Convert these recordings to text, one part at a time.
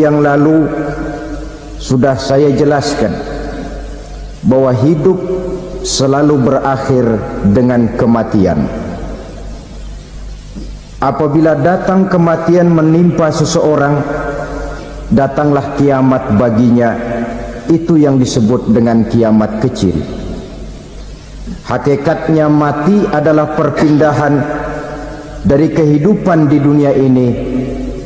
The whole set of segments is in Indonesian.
yang lalu sudah saya jelaskan bahwa hidup selalu berakhir dengan kematian. Apabila datang kematian menimpa seseorang, datanglah kiamat baginya. Itu yang disebut dengan kiamat kecil. Hakikatnya mati adalah perpindahan dari kehidupan di dunia ini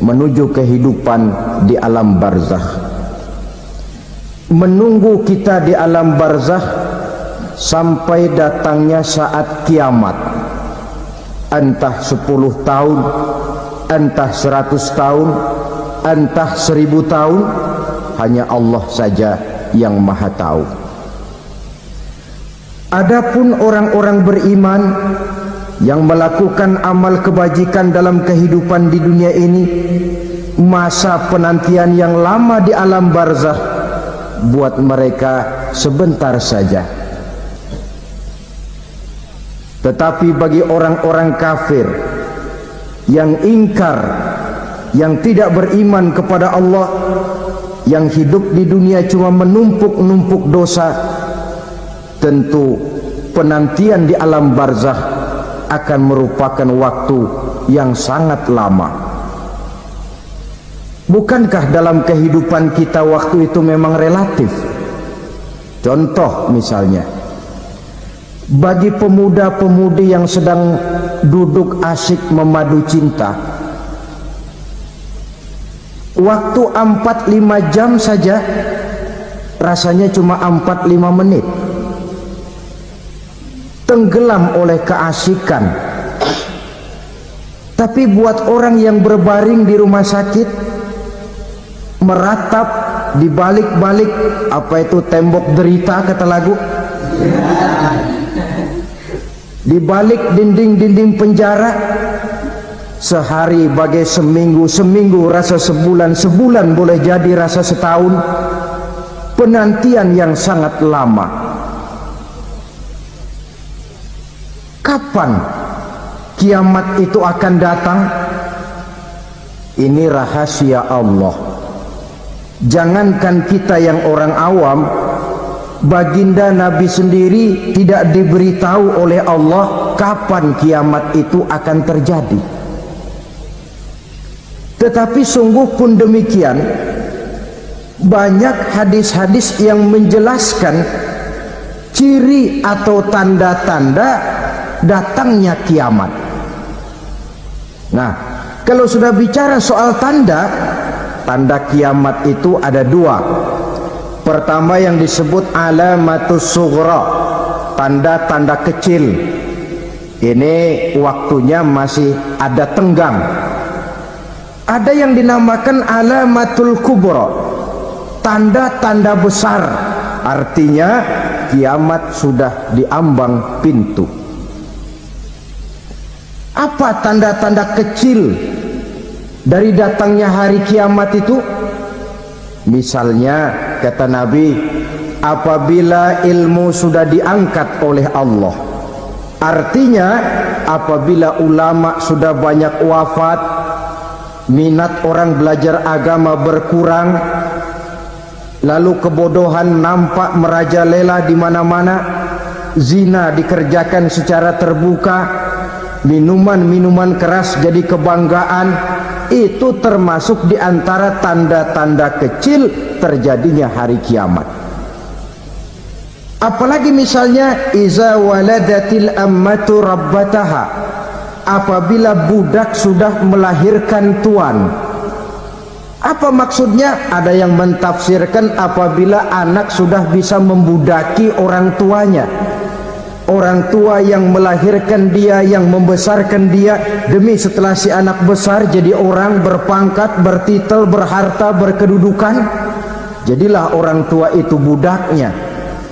menuju kehidupan di alam barzakh. Menunggu kita di alam barzakh sampai datangnya saat kiamat, entah 10 tahun, entah 100 tahun, entah 1000 tahun, hanya Allah saja yang maha tahu. Adapun orang-orang beriman yang melakukan amal kebajikan dalam kehidupan di dunia ini, masa penantian yang lama di alam barzakh buat mereka sebentar saja. Tetapi bagi orang-orang kafir yang ingkar, yang tidak beriman kepada Allah, yang hidup di dunia cuma menumpuk-numpuk dosa, tentu penantian di alam barzakh akan merupakan waktu yang sangat lama. Bukankah dalam kehidupan kita waktu itu memang relatif? Contoh misalnya, bagi pemuda-pemudi yang sedang duduk asyik memadu cinta, waktu 4-5 jam saja rasanya cuma 4-5 menit, tenggelam oleh keasikan. Tapi buat orang yang berbaring di rumah sakit, meratap di balik-balik apa itu tembok derita kata lagu, di balik dinding-dinding penjara, sehari bagai seminggu, seminggu rasa sebulan, sebulan boleh jadi rasa setahun. Penantian yang sangat lama. Kapan kiamat itu akan datang? Ini rahasia Allah. Jangankan kita yang orang awam, baginda Nabi sendiri tidak diberitahu oleh Allah kapan kiamat itu akan terjadi. Tetapi sungguh pun demikian, banyak hadis-hadis yang menjelaskan ciri atau tanda-tanda datangnya kiamat. Nah, kalau sudah bicara soal tanda kiamat itu ada dua. Pertama yang disebut alamatus sughra, tanda-tanda kecil. Ini waktunya masih ada tenggang. Ada yang dinamakan alamatul kubra, tanda-tanda besar, artinya kiamat sudah diambang pintu. Apa tanda-tanda kecil dari datangnya hari kiamat itu? Misalnya kata Nabi, apabila ilmu sudah diangkat oleh Allah, artinya apabila ulama sudah banyak wafat, minat orang belajar agama berkurang, lalu kebodohan nampak merajalela di mana-mana, zina dikerjakan secara terbuka, minuman-minuman keras jadi kebanggaan, itu termasuk di antara tanda-tanda kecil terjadinya hari kiamat. Apalagi misalnya iza waladatil ammatu rabbataha, apabila budak sudah melahirkan tuan. Apa maksudnya? Ada yang mentafsirkan apabila anak sudah bisa membudaki orang tuanya. Orang tua yang melahirkan dia, yang membesarkan dia, demi setelah si anak besar jadi orang berpangkat, bertitel, berharta, berkedudukan, jadilah orang tua itu budaknya.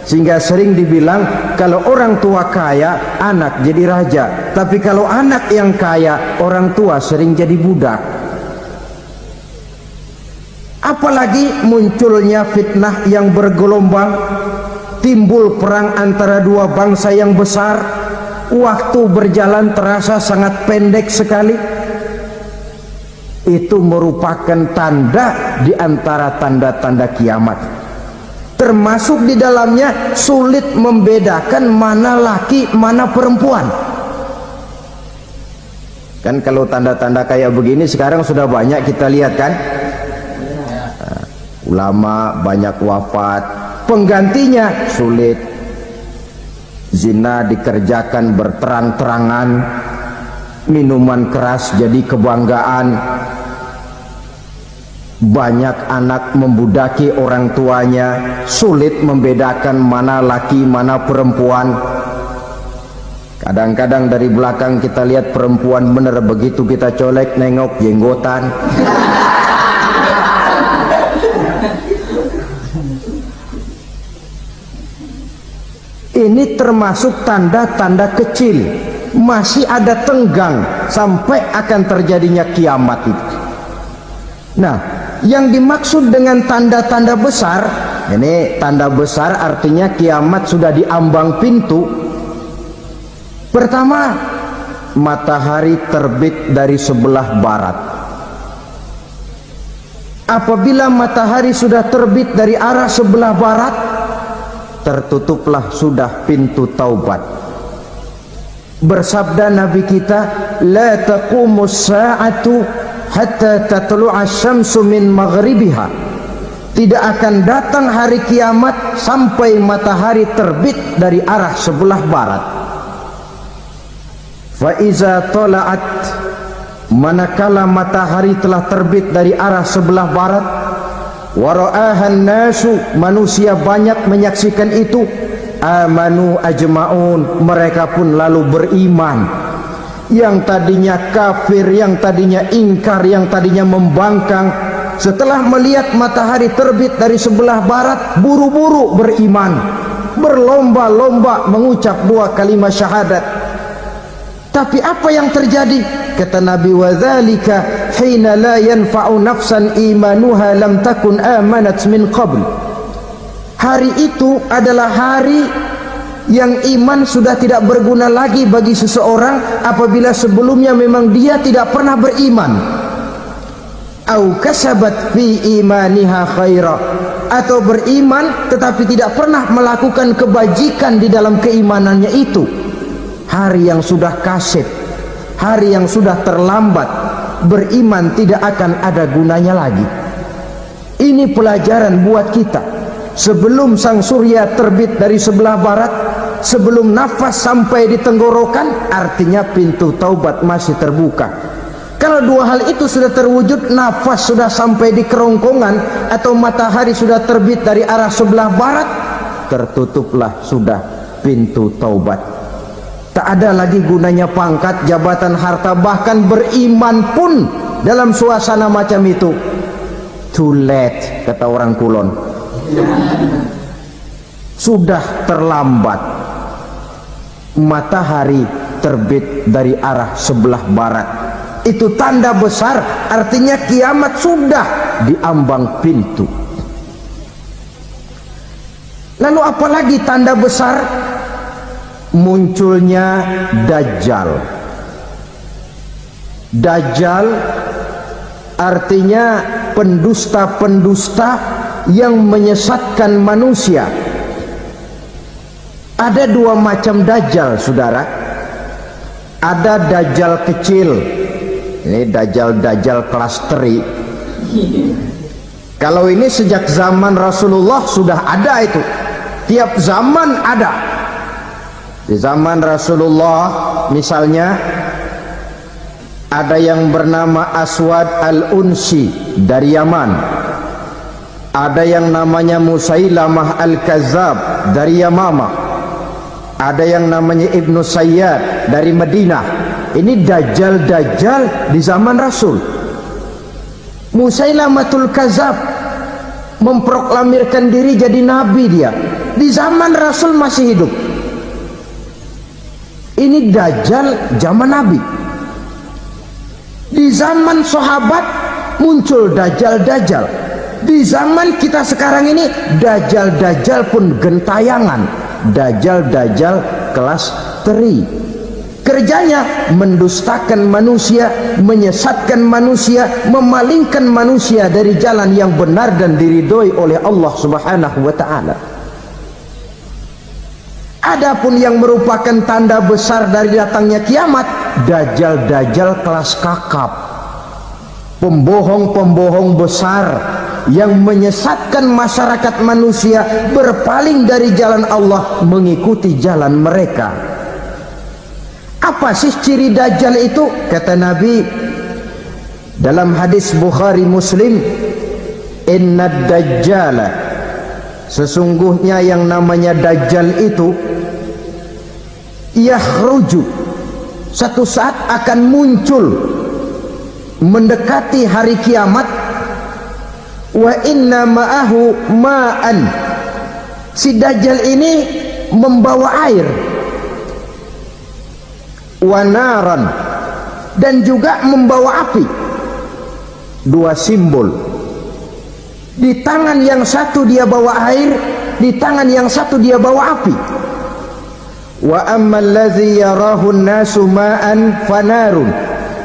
Sehingga sering dibilang kalau orang tua kaya, anak jadi raja. Tapi kalau anak yang kaya, orang tua sering jadi budak. Apalagi munculnya fitnah yang bergelombang, timbul perang antara dua bangsa yang besar, waktu berjalan terasa sangat pendek sekali. Itu merupakan tanda di antara tanda-tanda kiamat. Termasuk di dalamnya sulit membedakan mana laki, mana perempuan. Kan kalau tanda-tanda kayak begini sekarang sudah banyak kita lihat kan. Ulama banyak wafat, penggantinya sulit. Zina dikerjakan berterang-terangan, minuman keras jadi kebanggaan, banyak anak membudaki orang tuanya, sulit membedakan mana laki mana perempuan. Kadang-kadang dari belakang kita lihat perempuan bener, begitu kita colek nengok jenggotan. Ini termasuk tanda-tanda kecil, masih ada tenggang sampai akan terjadinya kiamat itu. Nah, yang dimaksud dengan tanda-tanda besar, ini tanda besar artinya kiamat sudah di ambang pintu. Pertama, matahari terbit dari sebelah barat. Apabila matahari sudah terbit dari arah sebelah barat, tertutuplah sudah pintu taubat. Bersabda Nabi kita, la taqumus sa'atu hatta tatlu'a syamsu min maghribiha. Tidak akan datang hari kiamat sampai matahari terbit dari arah sebelah barat. Fa iza tala'at, manakala matahari telah terbit dari arah sebelah barat, wara'ahan nasu, manusia banyak menyaksikan itu, amanu ajma'un, mereka pun lalu beriman. Yang tadinya kafir, yang tadinya ingkar, yang tadinya membangkang, setelah melihat matahari terbit dari sebelah barat, buru-buru beriman, berlomba-lomba mengucap dua kalimat syahadat. Tapi apa yang terjadi? Kata Nabi, wadzalika hina la yanfa'u nafsan imanuha lam takun amanat min qabl. Hari itu adalah hari yang iman sudah tidak berguna lagi bagi seseorang apabila sebelumnya memang dia tidak pernah beriman. Au kasabat fi imaniha khaira, atau beriman tetapi tidak pernah melakukan kebajikan di dalam keimanannya itu. Hari yang sudah kasib, hari yang sudah terlambat, beriman tidak akan ada gunanya lagi. Ini pelajaran buat kita. Sebelum sang surya terbit dari sebelah barat, sebelum nafas sampai di tenggorokan, artinya pintu taubat masih terbuka. Kalau dua hal itu sudah terwujud, nafas sudah sampai di kerongkongan atau matahari sudah terbit dari arah sebelah barat, tertutuplah sudah pintu taubat. Tak ada lagi gunanya pangkat, jabatan, harta, bahkan beriman pun dalam suasana macam itu too late, kata orang Kulon. Sudah terlambat. Matahari terbit dari arah sebelah barat, itu tanda besar, artinya kiamat sudah di ambang pintu. Lalu apalagi tanda besar? Munculnya Dajjal. Dajjal artinya pendusta-pendusta yang menyesatkan manusia. Ada dua macam Dajjal, saudara. Ada Dajjal kecil, ini Dajjal kelas teri. Kalau ini sejak zaman Rasulullah sudah ada itu, tiap zaman ada. Di zaman Rasulullah misalnya ada yang bernama Aswad al-Unsi dari Yaman, ada yang namanya Musailamah al-Kazzab dari Yamama, ada yang namanya Ibnu Sayyad dari Madinah. Ini Dajjal di zaman Rasul. Musailamatul Kazzab memproklamirkan diri jadi nabi, dia di zaman Rasul masih hidup. Ini Dajjal zaman Nabi. Di zaman sahabat muncul Dajjal. Di zaman kita sekarang ini Dajjal pun gentayangan. Dajjal kelas teri. Kerjanya mendustakan manusia, menyesatkan manusia, memalingkan manusia dari jalan yang benar dan diridhoi oleh Allah Subhanahu wa taala. Adapun yang merupakan tanda besar dari datangnya kiamat, dajjal-dajjal kelas kakap, pembohong-pembohong besar yang menyesatkan masyarakat manusia berpaling dari jalan Allah mengikuti jalan mereka. Apa sih ciri dajjal itu? Kata Nabi dalam hadis Bukhari Muslim, innad dajjala, sesungguhnya yang namanya dajjal itu yakhruju, satu saat akan muncul mendekati hari kiamat, wa inna ma'ahu ma'an, si dajjal ini membawa air, wa naran, dan juga membawa api. Dua simbol, di tangan yang satu dia bawa air, di tangan yang satu dia bawa api. Wa ammal ladzi yarahu an-nasu ma'an fanarun,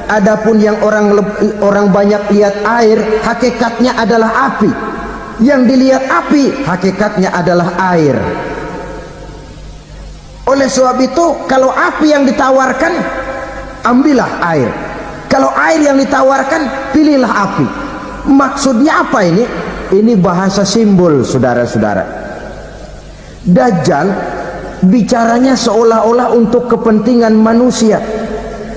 adapun yang orang banyak lihat air, hakikatnya adalah api. Yang dilihat api, hakikatnya adalah air. Oleh sebab itu, kalau api yang ditawarkan, ambillah air. Kalau air yang ditawarkan, pilihlah api. Maksudnya apa ini? Ini bahasa simbol, saudara-saudara. Dajjal bicaranya seolah-olah untuk kepentingan manusia,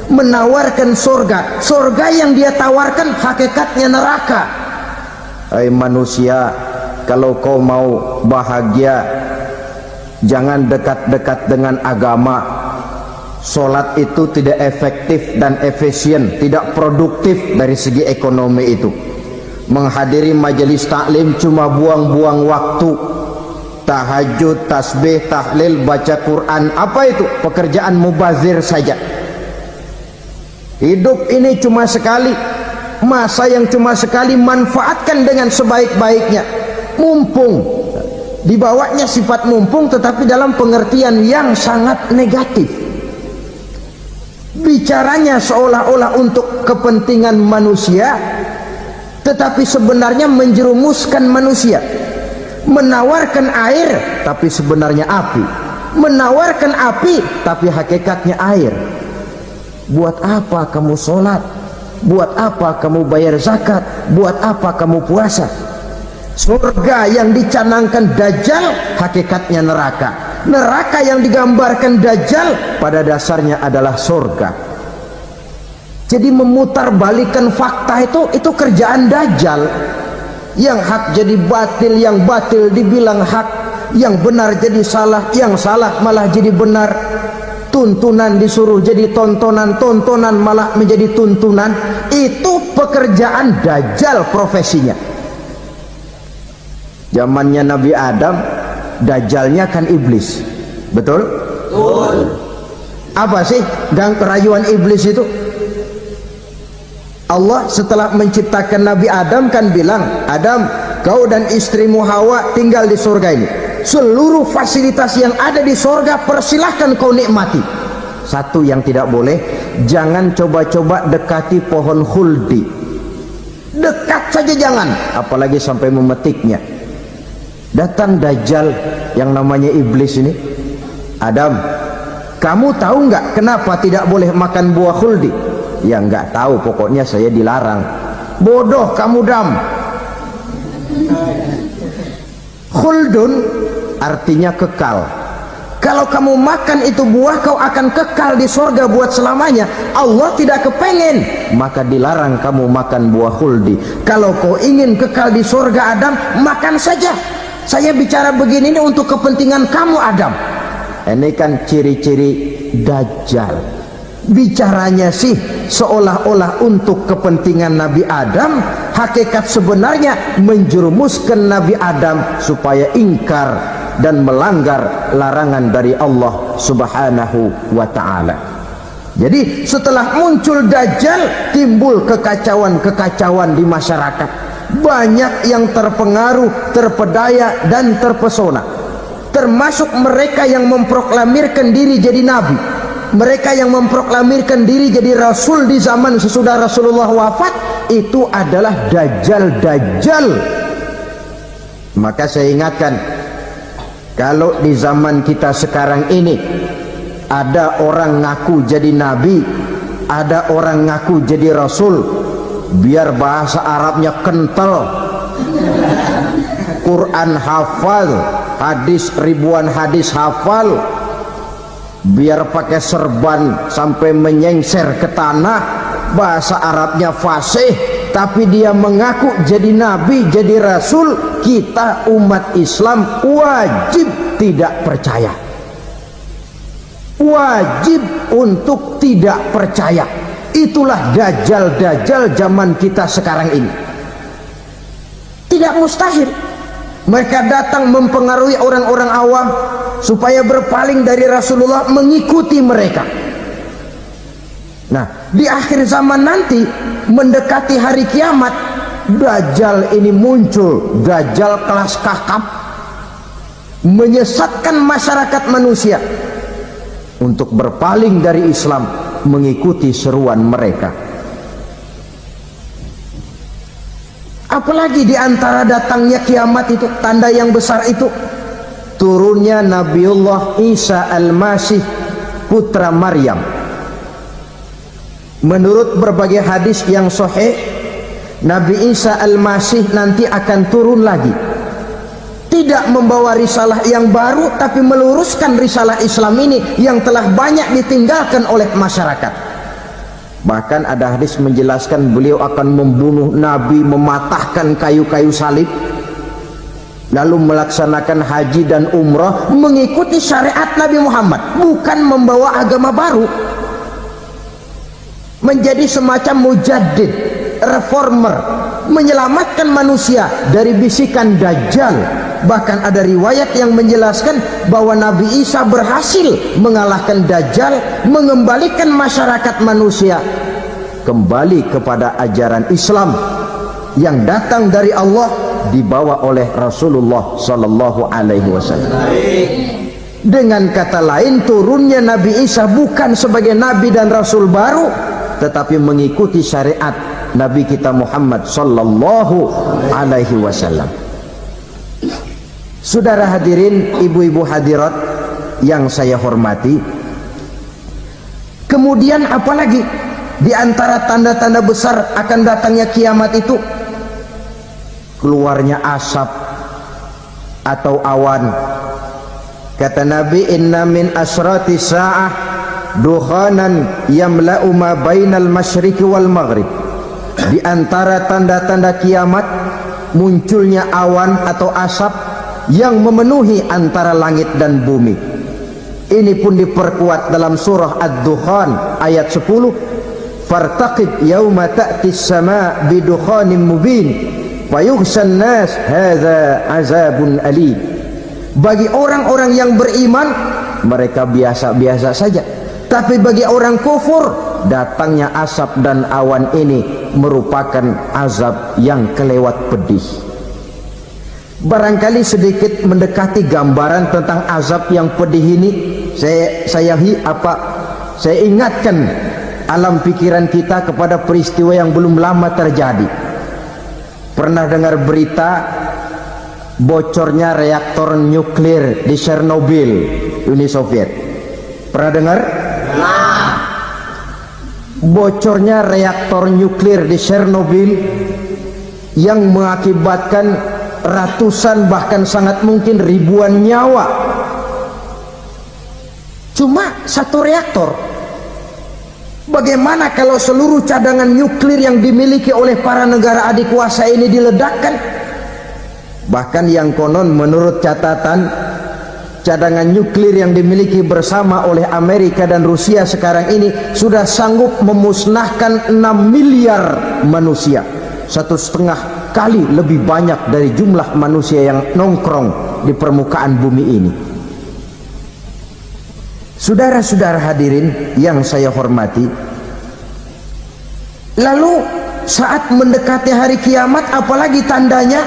menawarkan surga. Surga yang dia tawarkan hakikatnya neraka. Hai manusia, kalau kau mau bahagia, jangan dekat-dekat dengan agama. Solat itu tidak efektif dan efisien, tidak produktif dari segi ekonomi itu. Menghadiri majelis taklim cuma buang-buang waktu. Tahajud, tasbih, tahlil, baca Quran, apa itu? Pekerjaan mubazir saja. Hidup ini cuma sekali, masa yang cuma sekali, manfaatkan dengan sebaik-baiknya. Mumpung, dibawanya sifat mumpung, tetapi dalam pengertian yang sangat negatif. Bicaranya seolah-olah untuk kepentingan manusia, tetapi sebenarnya menjerumuskan manusia. Menawarkan air, tapi sebenarnya api. Menawarkan api, tapi hakikatnya air. Buat apa kamu sholat? Buat apa kamu bayar zakat? Buat apa kamu puasa? Surga yang dicanangkan dajjal, hakikatnya neraka. Neraka yang digambarkan dajjal, pada dasarnya adalah surga. Jadi memutarbalikkan fakta itu kerjaan dajjal. Yang hak jadi batil, yang batil dibilang hak, yang benar jadi salah, yang salah malah jadi benar. Tuntunan disuruh jadi tontonan, tontonan malah menjadi tuntunan. Itu pekerjaan dajjal profesinya. Zamannya Nabi Adam, dajjalnya kan iblis. Betul? Betul. Apa sih gang kerayuan iblis itu? Allah setelah menciptakan Nabi Adam kan bilang, Adam, kau dan istrimu Hawa tinggal di surga ini. Seluruh fasilitas yang ada di surga persilahkan kau nikmati. Satu yang tidak boleh, jangan coba-coba dekati pohon khuldi. Dekat saja jangan, apalagi sampai memetiknya. Datang dajjal yang namanya iblis ini. Adam, kamu tahu nggak kenapa tidak boleh makan buah khuldi? Ya nggak tahu, pokoknya saya dilarang. Bodoh kamu Dam. Khuldun artinya kekal. Kalau kamu makan itu buah, kau akan kekal di surga buat selamanya. Allah tidak kepengen, maka dilarang kamu makan buah khuldi. Kalau kau ingin kekal di surga Adam, makan saja. Saya bicara begini ini untuk kepentingan kamu Adam. Ini kan ciri-ciri dajjal. Bicaranya sih seolah-olah untuk kepentingan Nabi Adam, hakikat sebenarnya menjerumuskan Nabi Adam supaya ingkar dan melanggar larangan dari Allah Subhanahu wa ta'ala. Jadi setelah muncul dajjal, timbul kekacauan-kekacauan di masyarakat. Banyak yang terpengaruh, terpedaya dan terpesona, termasuk mereka yang memproklamirkan diri jadi nabi. mereka yang memproklamirkan diri jadi rasul di zaman sesudah Rasulullah wafat, itu adalah dajjal-dajjal. Maka saya ingatkan, kalau di zaman kita sekarang ini ada orang ngaku jadi nabi, ada orang ngaku jadi rasul, biar bahasa Arabnya kental, Quran hafal, hadis ribuan hadis hafal, biar pakai serban sampai menyengser ke tanah, bahasa Arabnya fasih, tapi dia mengaku jadi nabi, jadi rasul, kita umat Islam wajib tidak percaya, wajib untuk tidak percaya. Itulah dajjal-dajjal zaman kita sekarang ini. Tidak mustahil mereka datang mempengaruhi orang-orang awam supaya berpaling dari Rasulullah, mengikuti mereka. Nah, di akhir zaman nanti mendekati hari kiamat, dajjal ini muncul, dajjal kelas kakap, menyesatkan masyarakat manusia untuk berpaling dari Islam, mengikuti seruan mereka. Apalagi di antara datangnya kiamat itu, tanda yang besar itu, turunnya Nabiullah Isa Al-Masih putra Maryam. Menurut berbagai hadis yang sahih, Nabi Isa Al-Masih nanti akan turun lagi, tidak membawa risalah yang baru, tapi meluruskan risalah Islam ini yang telah banyak ditinggalkan oleh masyarakat. Bahkan ada hadis menjelaskan beliau akan membunuh Nabi, mematahkan kayu-kayu salib, lalu melaksanakan haji dan umrah mengikuti syariat Nabi Muhammad, bukan membawa agama baru, menjadi semacam mujaddid, reformer, menyelamatkan manusia dari bisikan dajjal. Bahkan ada riwayat yang menjelaskan bahwa Nabi Isa berhasil mengalahkan dajjal, mengembalikan masyarakat manusia kembali kepada ajaran Islam yang datang dari Allah, dibawa oleh Rasulullah sallallahu alaihi wasallam. Dengan kata lain, turunnya Nabi Isa bukan sebagai nabi dan rasul baru, tetapi mengikuti syariat Nabi kita Muhammad sallallahu alaihi wasallam. Saudara hadirin, ibu-ibu hadirat yang saya hormati, kemudian apalagi di antara tanda-tanda besar akan datangnya kiamat itu? Keluarnya asap atau awan. Kata Nabi, inna min asrati sa'ah dukhanan yamla'u ma bainal masyriqi wal maghrib. Di antara tanda-tanda kiamat munculnya awan atau asap yang memenuhi antara langit dan bumi. Ini pun diperkuat dalam surah Ad-Dukhan ayat 10, fartaqib yauma ta'tis sama' bidukhanin mubin fayughshan nas hadza azabun alim. Bagi orang-orang yang beriman, mereka biasa-biasa saja, tapi bagi orang kufur, datangnya asap dan awan ini merupakan azab yang kelewat pedih. Barangkali sedikit mendekati gambaran tentang azab yang pedih ini, saya ingatkan alam pikiran kita kepada peristiwa yang belum lama terjadi. Pernah dengar berita bocornya reaktor nuklir di Chernobyl, Uni Soviet? Pernah dengar? Nah. Bocornya reaktor nuklir di Chernobyl yang mengakibatkan ratusan, bahkan sangat mungkin ribuan nyawa. Cuma satu reaktor. Bagaimana kalau seluruh cadangan nuklir yang dimiliki oleh para negara adik kuasa ini diledakkan? Bahkan yang konon menurut catatan, cadangan nuklir yang dimiliki bersama oleh Amerika dan Rusia sekarang ini sudah sanggup memusnahkan 6 miliar manusia, 1,5 kali lebih banyak dari jumlah manusia yang nongkrong di permukaan bumi ini. Saudara-saudara hadirin yang saya hormati, lalu saat mendekati hari kiamat, apalagi tandanya?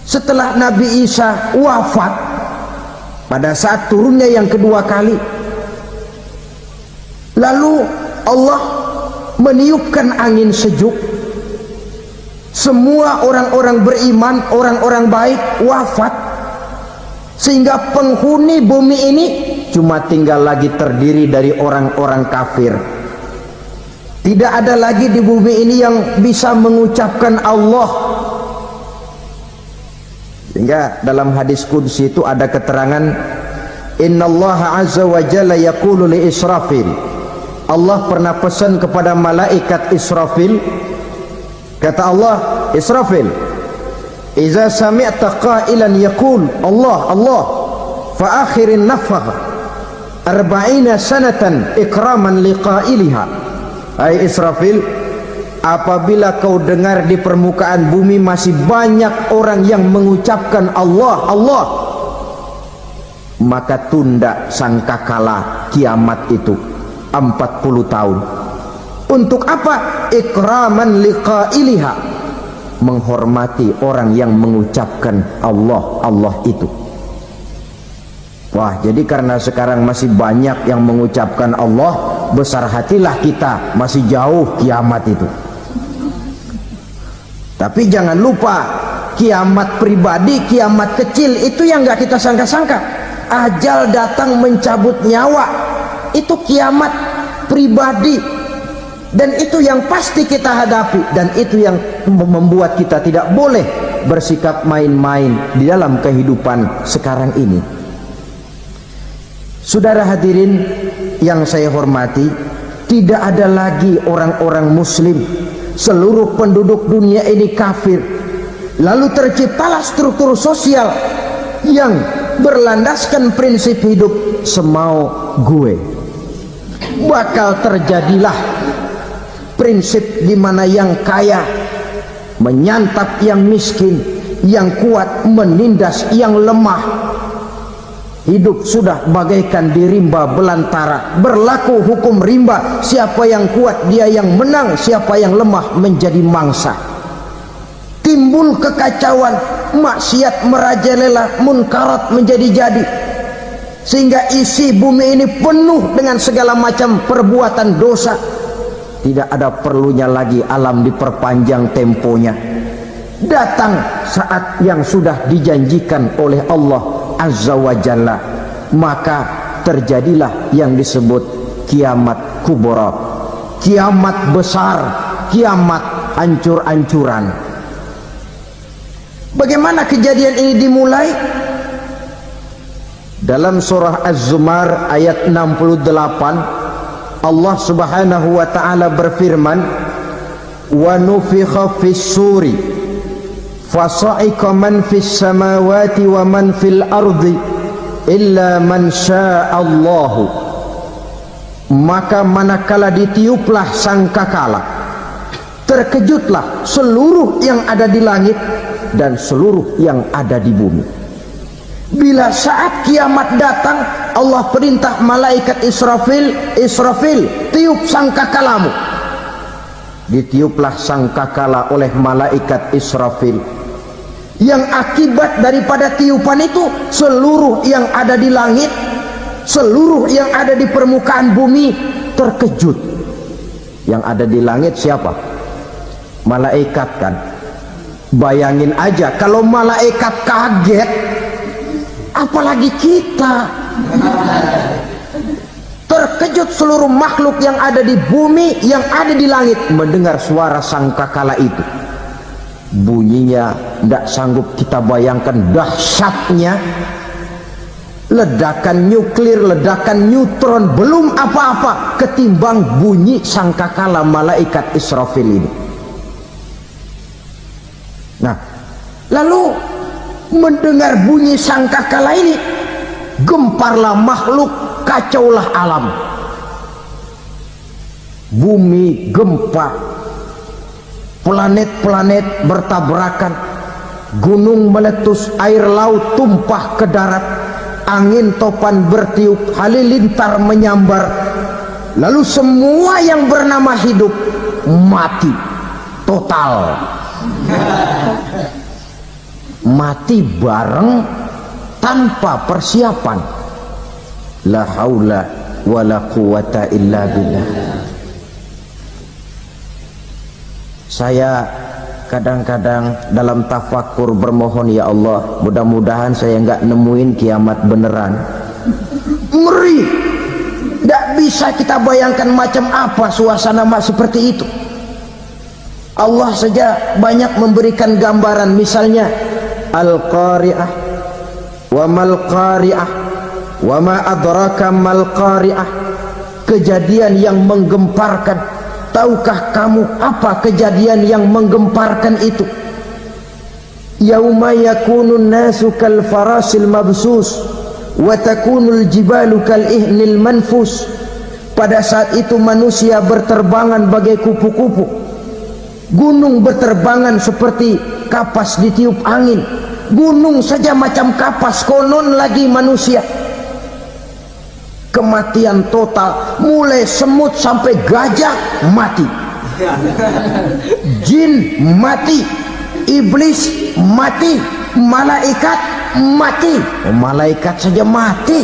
Setelah Nabi Isa wafat, pada saat turunnya yang kedua kali, Lalu Allah meniupkan angin sejuk. Semua orang-orang beriman, orang-orang baik wafat, sehingga penghuni bumi ini cuma tinggal lagi terdiri dari orang-orang kafir. Tidak ada lagi di bumi ini yang bisa mengucapkan Allah. Sehingga dalam hadis qudsi itu ada keterangan, innallaha azza wa jalla yaqulu li Israfil. Allah pernah pesan kepada malaikat Israfil. Kata Allah, Israfil, iza sami'ta qailan yaqul Allah Allah fa akhirin nafakh 40 sanatan ikraman liqailiha. Hai Israfil, apabila kau dengar di permukaan bumi masih banyak orang yang mengucapkan Allah Allah, maka tunda sangkakala kiamat itu 40 tahun. Untuk apa? Ikraman liqailiha, menghormati orang yang mengucapkan Allah Allah itu. Wah, jadi karena sekarang masih banyak yang mengucapkan Allah, besar hatilah kita, masih jauh kiamat itu. Tapi jangan lupa, kiamat pribadi, kiamat kecil itu yang gak kita sangka-sangka. Ajal datang mencabut nyawa, itu kiamat pribadi. Dan itu yang pasti kita hadapi, dan itu yang membuat kita tidak boleh bersikap main-main di dalam kehidupan sekarang ini. Saudara hadirin yang saya hormati, tidak ada lagi orang-orang muslim. Seluruh penduduk dunia ini kafir. Lalu terciptalah struktur sosial yang berlandaskan prinsip hidup semau gue. Bakal terjadilah prinsip di mana yang kaya menyantap yang miskin, yang kuat menindas yang lemah. Hidup sudah bagaikan di rimba belantara, berlaku hukum rimba. Siapa yang kuat dia yang menang, siapa yang lemah menjadi mangsa. Timbul kekacauan, maksiat merajalela, munkarat menjadi-jadi, sehingga isi bumi ini penuh dengan segala macam perbuatan dosa. Tidak ada perlunya lagi alam diperpanjang temponya. Datang saat yang sudah dijanjikan oleh Allah Azza wa Jalla, maka terjadilah yang disebut kiamat kubra, kiamat besar, kiamat ancur-ancuran. Bagaimana kejadian ini dimulai? Dalam surah Az-Zumar ayat 68, Allah subhanahu wa ta'ala berfirman, wa nufikha fis suri fasa'iqa man fis samawati wa man fil ardi illa man sya'allahu. Maka manakala ditiuplah sangkakala, terkejutlah seluruh yang ada di langit dan seluruh yang ada di bumi. Bila saat kiamat datang, Allah perintah malaikat Israfil, Israfil, tiup sangkakalamu. Ditiuplah sangkakala oleh malaikat Israfil. Yang akibat daripada tiupan itu, seluruh yang ada di langit, seluruh yang ada di permukaan bumi terkejut. Yang ada di langit siapa? Malaikat kan. Bayangin aja kalau malaikat kaget, apalagi kita. Terkejut seluruh makhluk yang ada di bumi, yang ada di langit mendengar suara sangkakala itu. Bunyinya tidak sanggup kita bayangkan dahsyatnya. Ledakan nuklir, ledakan neutron, belum apa-apa ketimbang bunyi sangkakala malaikat Israfil ini. Nah, lalu mendengar bunyi sangkakala ini, gemparlah makhluk, kacaulah alam. Bumi gempa, planet-planet bertabrakan, gunung meletus, air laut tumpah ke darat, angin topan bertiup, halilintar menyambar. Lalu semua yang bernama hidup mati total. Mati bareng tanpa persiapan. La haula wala quwwata illa billah. Saya kadang-kadang dalam tafakur bermohon, ya Allah, mudah-mudahan saya nggak nemuin kiamat beneran. Ngeri, nggak bisa kita bayangkan macam apa suasana seperti itu. Allah saja banyak memberikan gambaran, misalnya al-qari'ah wa mal qari'ah wa ma adraka mal qari'ah, kejadian yang menggemparkan. Tahukah kamu apa kejadian yang menggemparkan itu? Yauma yakunun nasu kal farasil mabsus wa takunul jibalu kal ihnil manfus. Pada saat itu manusia berterbangan bagai kupu-kupu, gunung berterbangan seperti kapas ditiup angin. Gunung saja macam kapas, konon lagi manusia. Kematian total, mulai semut sampai gajah mati, jin mati, iblis mati, malaikat mati. Malaikat saja mati.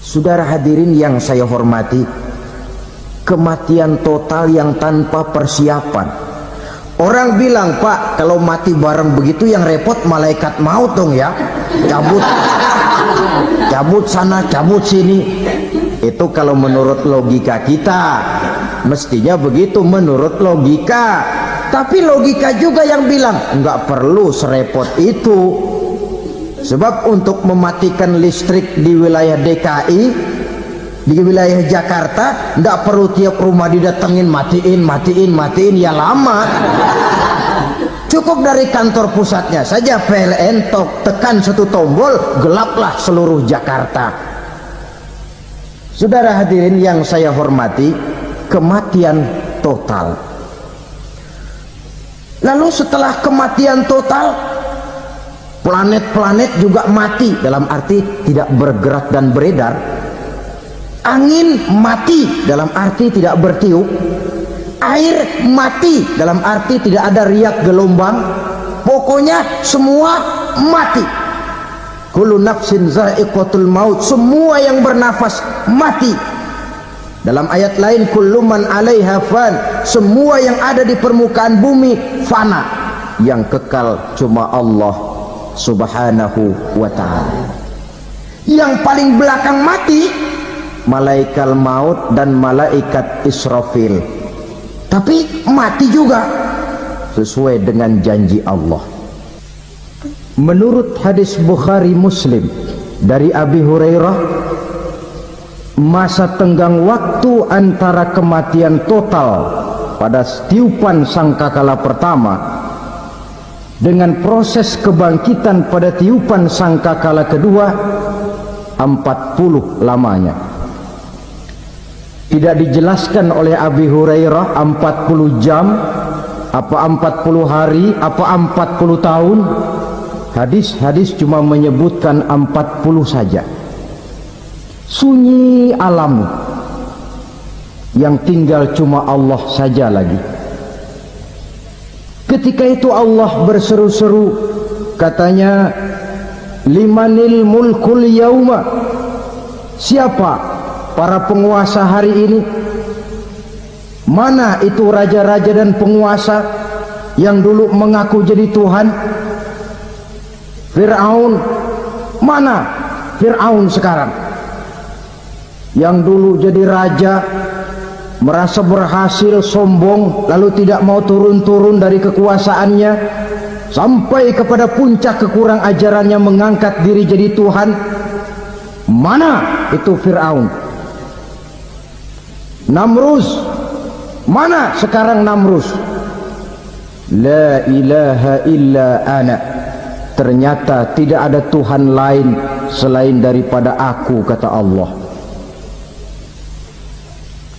Saudara hadirin yang saya hormati, kematian total yang tanpa persiapan. Orang bilang, Pak, kalau mati bareng begitu yang repot malaikat maut dong ya, cabut sana, cabut sini. Itu kalau menurut logika kita, mestinya begitu menurut logika. Tapi logika juga yang bilang nggak perlu serepot itu. Sebab untuk mematikan listrik di wilayah DKI, di wilayah Jakarta, nggak perlu tiap rumah didatengin matiin, ya lama. Cukup dari kantor pusatnya saja PLN, tekan satu tombol, gelaplah seluruh Jakarta. Saudara hadirin yang saya hormati, kematian total. Lalu setelah kematian total, planet-planet juga mati, dalam arti tidak bergerak dan beredar. Angin mati, dalam arti tidak bertiup. Air mati, dalam arti tidak ada riak gelombang. Pokoknya semua mati. Kullu nafsin za'iqatul maut, semua yang bernafas mati. Dalam ayat lain, kullu man 'alaiha fan, semua yang ada di permukaan bumi fana, yang kekal cuma Allah Subhanahu wa ta'ala. Yang paling belakang mati malaikat maut dan malaikat Israfil, tapi mati juga sesuai dengan janji Allah. Menurut hadis Bukhari Muslim dari Abi Hurairah, masa tenggang waktu antara kematian total pada tiupan sangkakala pertama dengan proses kebangkitan pada tiupan sangkakala kedua 40 lamanya. Tidak dijelaskan oleh Abi Hurairah 40 jam, apa 40 hari, apa 40 tahun. Hadis-hadis cuma menyebutkan 40 saja. Sunyi alam, yang tinggal cuma Allah saja lagi. Ketika itu Allah berseru-seru, katanya, limanil mulkul yauma, siapa para penguasa hari ini? Mana itu raja-raja dan penguasa yang dulu mengaku jadi Tuhan? Fir'aun, mana Fir'aun sekarang? Yang dulu jadi raja, merasa berhasil, sombong, lalu tidak mau turun-turun dari kekuasaannya, sampai kepada puncak kekurang ajarannya mengangkat diri jadi Tuhan. Mana itu Fir'aun? Namrus, mana sekarang Namrus? La ilaha illa ana, ternyata tidak ada Tuhan lain selain daripada aku, kata Allah.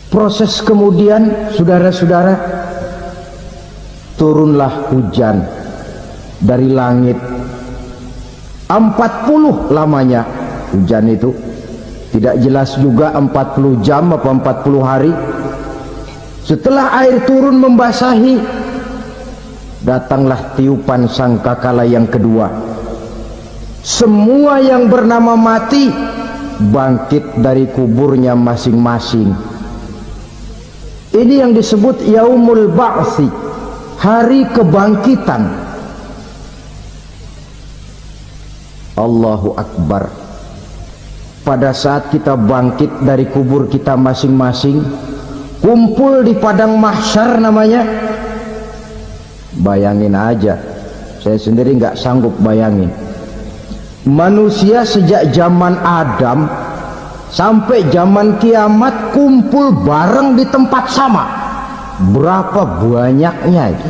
Proses kemudian, saudara-saudara, turunlah hujan dari langit. 40 lamanya hujan itu, tidak jelas juga 40 jam apa 40 hari. Setelah air turun membasahi, datanglah tiupan sangkakala yang kedua. semua yang bernama mati bangkit dari kuburnya masing-masing. Ini yang disebut yaumul ba'tsi, hari kebangkitan. Allahu Akbar. Pada saat kita bangkit dari kubur kita masing-masing, kumpul di padang mahsyar namanya. Bayangin aja, saya sendiri nggak sanggup bayangin. Manusia sejak zaman Adam sampai zaman kiamat kumpul bareng di tempat sama. Berapa banyaknya itu?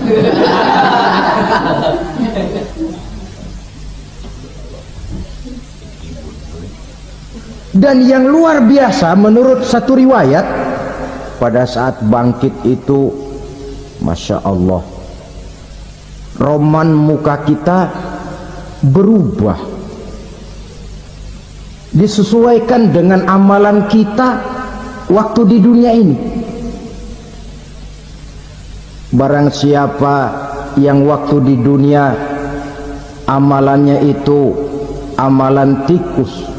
Dan yang luar biasa menurut satu riwayat, pada saat bangkit itu, Masya Allah, roman muka kita berubah, disesuaikan dengan amalan kita waktu di dunia ini. Barang siapa yang waktu di dunia amalannya itu amalan tikus,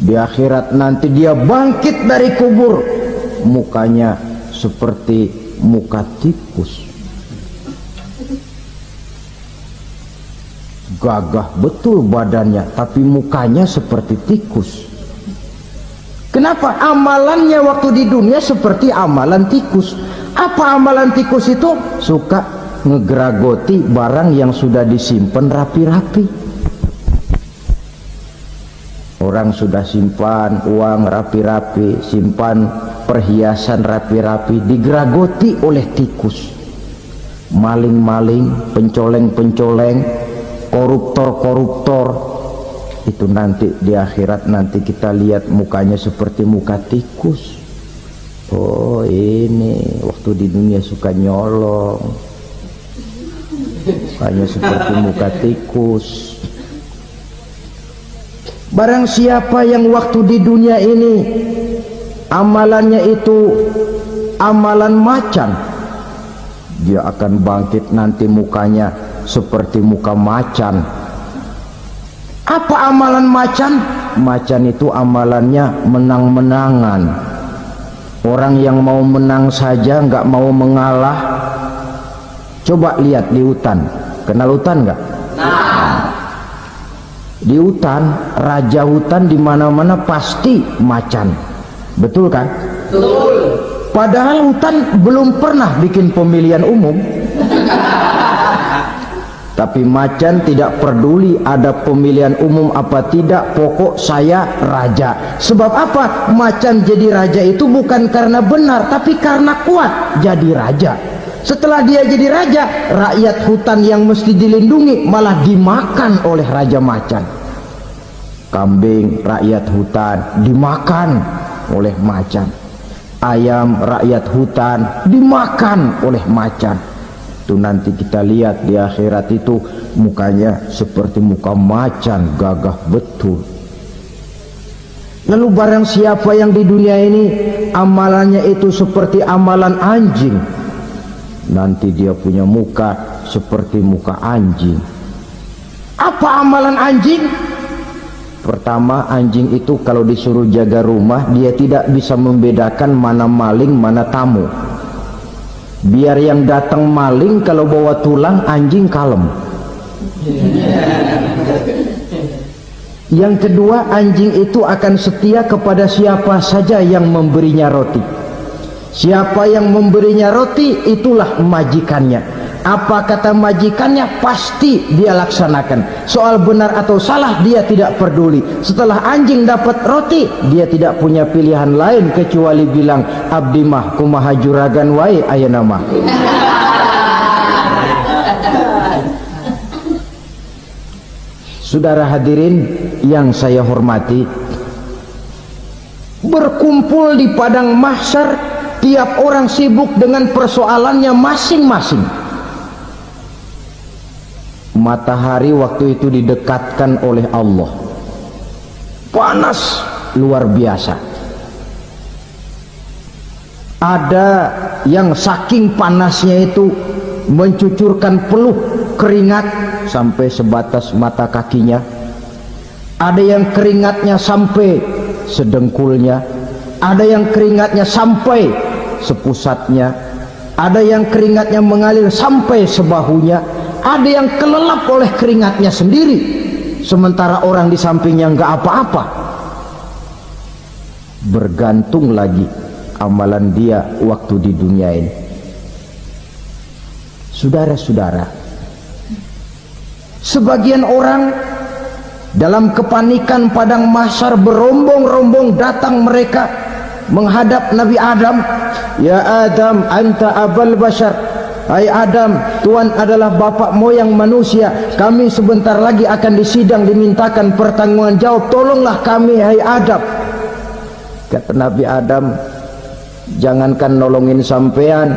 di akhirat nanti dia bangkit dari kubur, mukanya seperti muka tikus. Gagah betul badannya, tapi mukanya seperti tikus. Kenapa? Amalannya waktu di dunia seperti amalan tikus. Apa amalan tikus itu? Suka ngegeragoti barang yang sudah disimpan rapi-rapi. Orang sudah simpan uang rapi-rapi, simpan perhiasan rapi-rapi, digeragoti oleh tikus. Maling-maling, pencoleng-pencoleng, koruptor-koruptor, itu nanti di akhirat nanti kita lihat mukanya seperti muka tikus. Oh, ini waktu di dunia suka nyolong, mukanya seperti muka tikus. Barang siapa yang waktu di dunia ini amalannya itu amalan macan, dia akan bangkit nanti mukanya seperti muka macan. Apa amalan macan? Macan itu amalannya menang-menangan. Orang yang mau menang saja nggak mau mengalah. Coba lihat di hutan, kenal hutan nggak? Di hutan, raja hutan di mana-mana pasti macan, betul kan? Betul. Padahal hutan belum pernah bikin pemilihan umum. Tapi macan tidak peduli ada pemilihan umum apa tidak, pokok saya raja. Sebab apa? Macan jadi raja itu bukan karena benar, tapi karena kuat jadi raja. Setelah dia jadi raja, rakyat hutan yang mesti dilindungi malah dimakan oleh raja macan. Kambing rakyat hutan dimakan oleh macan. Ayam rakyat hutan dimakan oleh macan. Itu nanti kita lihat di akhirat itu mukanya seperti muka macan, gagah betul. Lalu barang siapa yang di dunia ini amalannya itu seperti amalan anjing, nanti dia punya muka seperti muka anjing. Apa amalan anjing? Pertama, anjing itu kalau disuruh jaga rumah, dia tidak bisa membedakan mana maling mana tamu. Biar yang datang maling, kalau bawa tulang, anjing kalem. Yang kedua, anjing itu akan setia kepada siapa saja yang memberinya roti. Siapa yang memberinya roti, itulah majikannya. Apa kata majikannya, pasti dia laksanakan. Soal benar atau salah dia tidak peduli. Setelah anjing dapat roti, dia tidak punya pilihan lain kecuali bilang, abdi mah kumaha juragan wae ayeuna mah. Saudara hadirin yang saya hormati, berkumpul di padang mahsyar, tiap orang sibuk dengan persoalannya masing-masing. Matahari waktu itu didekatkan oleh Allah, panas luar biasa. Ada yang saking panasnya itu mencucurkan peluh keringat sampai sebatas mata kakinya, ada yang keringatnya sampai sedengkulnya, ada yang keringatnya sampai sepusatnya, ada yang keringatnya mengalir sampai sebahunya, ada yang kelelap oleh keringatnya sendiri, sementara orang di sampingnya enggak apa-apa. Bergantung lagi amalan dia waktu di dunia ini. Saudara-saudara, sebagian orang dalam kepanikan padang mahsyar berombong-rombong datang mereka menghadap Nabi Adam. Ya Adam, anta abal bashar. Hai Adam, Tuhan adalah bapak moyang manusia. Kami sebentar lagi akan disidang, dimintakan pertanggungan jawab. Tolonglah kami, hai Adam. Kata Nabi Adam, jangankan nolongin sampean,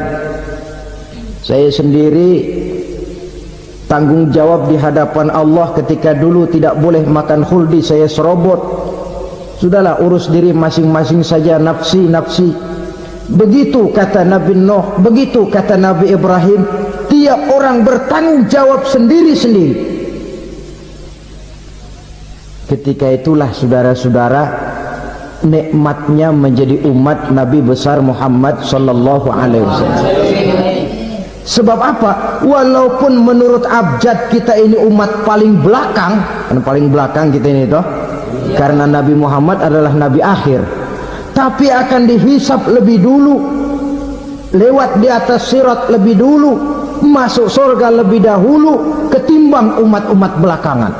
saya sendiri tanggung jawab di hadapan Allah. Ketika dulu tidak boleh makan khuldi, saya serobot. Sudahlah, urus diri masing-masing saja, nafsi. Begitu kata Nabi Nuh, begitu kata Nabi Ibrahim. Tiap orang bertanggung jawab sendiri-sendiri. Ketika itulah saudara-saudara, nikmatnya menjadi umat Nabi besar Muhammad sallallahu alaihi wasallam. Sebab apa? Walaupun menurut abjad kita ini umat paling belakang, kan paling belakang kita ini toh, karena Nabi Muhammad adalah Nabi akhir, tapi akan dihisap lebih dulu, lewat di atas sirat lebih dulu, masuk surga lebih dahulu ketimbang umat-umat belakangan.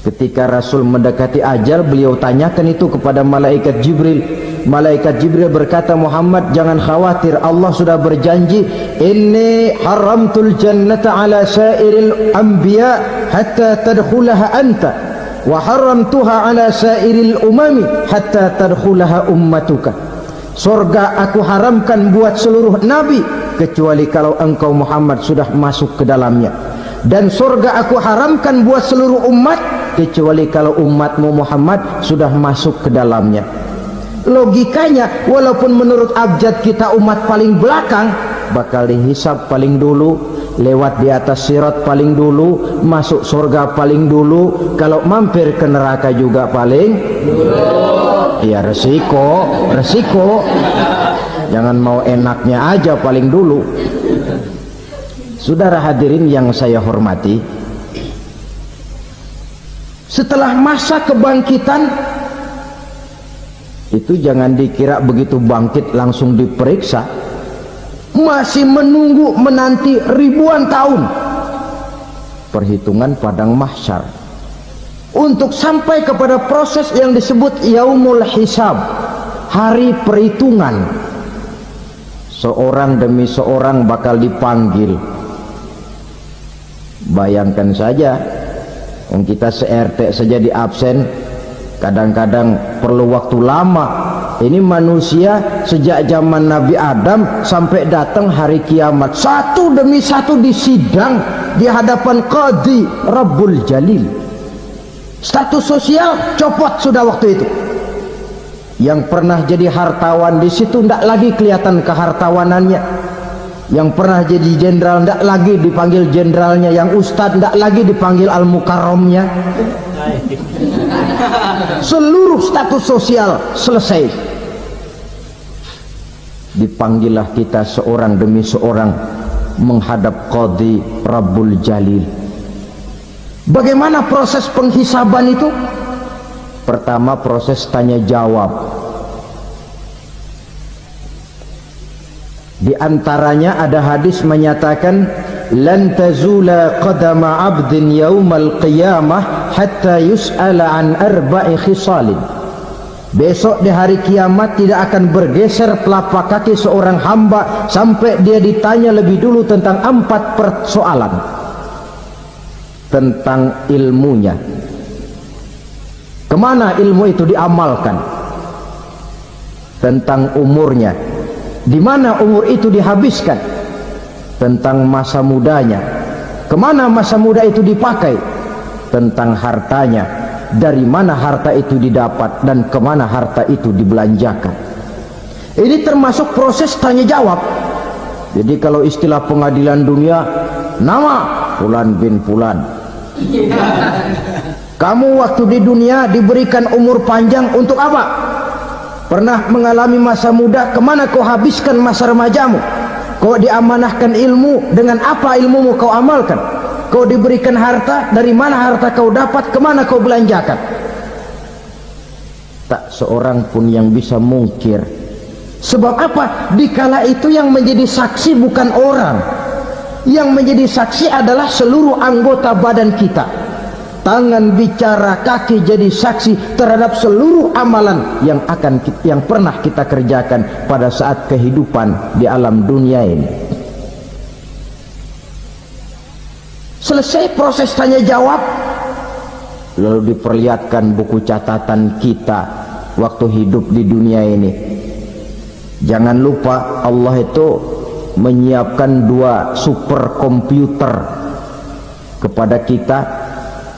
Ketika Rasul mendekati ajal, beliau tanyakan itu kepada malaikat Jibril. Malaikat Jibril berkata, Muhammad, jangan khawatir, Allah sudah berjanji, inni haramtul jannata ala sairil anbiya hatta tadkhulaha anta, wa haramtuha ala sairil umami hatta tadkhulaha ummatuka. Surga aku haramkan buat seluruh nabi kecuali kalau engkau Muhammad sudah masuk ke dalamnya, dan surga aku haramkan buat seluruh umat kecuali kalau umatmu Muhammad sudah masuk ke dalamnya. Logikanya, walaupun menurut abjad kita umat paling belakang, bakal dihisap paling dulu, lewat di atas sirat paling dulu, masuk surga paling dulu, kalau mampir ke neraka juga paling dulu. Ya resiko. Jangan mau enaknya aja paling dulu. Saudara hadirin yang saya hormati, setelah masa kebangkitan itu jangan dikira begitu bangkit langsung diperiksa, masih menunggu menanti ribuan tahun perhitungan padang mahsyar untuk sampai kepada proses yang disebut yaumul hisab, hari perhitungan. Seorang demi seorang bakal dipanggil. Bayangkan saja, kita se-RT saja di absen, kadang-kadang perlu waktu lama. Ini manusia sejak zaman Nabi Adam sampai datang hari kiamat, satu demi satu disidang di hadapan Qadhi Rabbul Jalil. Status sosial copot sudah waktu itu. Yang pernah jadi hartawan di situ tidak lagi kelihatan kehartawanannya. Yang pernah jadi jenderal tidak lagi dipanggil jenderalnya, yang ustadz tidak lagi dipanggil al-mukarramnya. Seluruh status sosial selesai. Dipanggillah kita seorang demi seorang menghadap Qadhi Rabbul Jalil. Bagaimana proses penghisaban itu? Pertama, proses tanya jawab. Di antaranya ada hadis menyatakan, lan tazula qadama 'abdin yaumal qiyamah hatta yus'ala an arba'i khisalin. Besok di hari kiamat tidak akan bergeser telapak kaki seorang hamba sampai dia ditanya lebih dulu tentang 4 persoalan. Tentang ilmunya, kemana ilmu itu diamalkan. Tentang umurnya, di mana umur itu dihabiskan. Tentang masa mudanya, kemana masa muda itu dipakai. Tentang hartanya, dari mana harta itu didapat dan kemana harta itu dibelanjakan. Ini termasuk proses tanya jawab. Jadi kalau istilah pengadilan dunia, nama Fulan bin Fulan. Kamu waktu di dunia diberikan umur panjang untuk apa? Pernah mengalami masa muda, kemana kau habiskan masa remajamu? Kau diamanahkan ilmu, dengan apa ilmumu kau amalkan? Kau diberikan harta, dari mana harta kau dapat, kemana kau belanjakan? Tak seorang pun yang bisa mungkir. Sebab apa? Dikala itu yang menjadi saksi bukan orang, yang menjadi saksi adalah seluruh anggota badan kita. Tangan bicara, kaki jadi saksi terhadap seluruh amalan yang pernah kita kerjakan pada saat kehidupan di alam dunia ini. Selesai proses tanya jawab, lalu diperlihatkan buku catatan kita waktu hidup di dunia ini. Jangan lupa Allah itu menyiapkan 2 superkomputer kepada kita,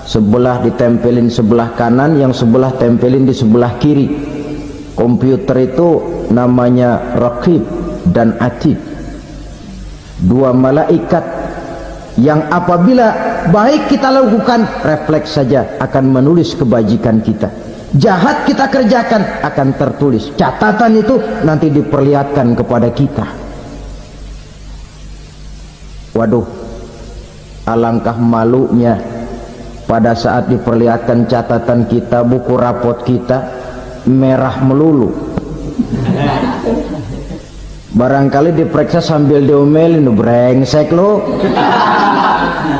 sebelah ditempelin sebelah kanan, yang sebelah tempelin di sebelah kiri. Komputer itu namanya Raqib dan Atid, 2 malaikat yang apabila baik kita lakukan, refleks saja akan menulis kebajikan kita. Jahat kita kerjakan, akan tertulis. Catatan itu nanti diperlihatkan kepada kita. Waduh, alangkah malunya pada saat diperlihatkan catatan kita, buku rapot kita merah melulu. Barangkali diperiksa sambil diomelin, brengsek lo.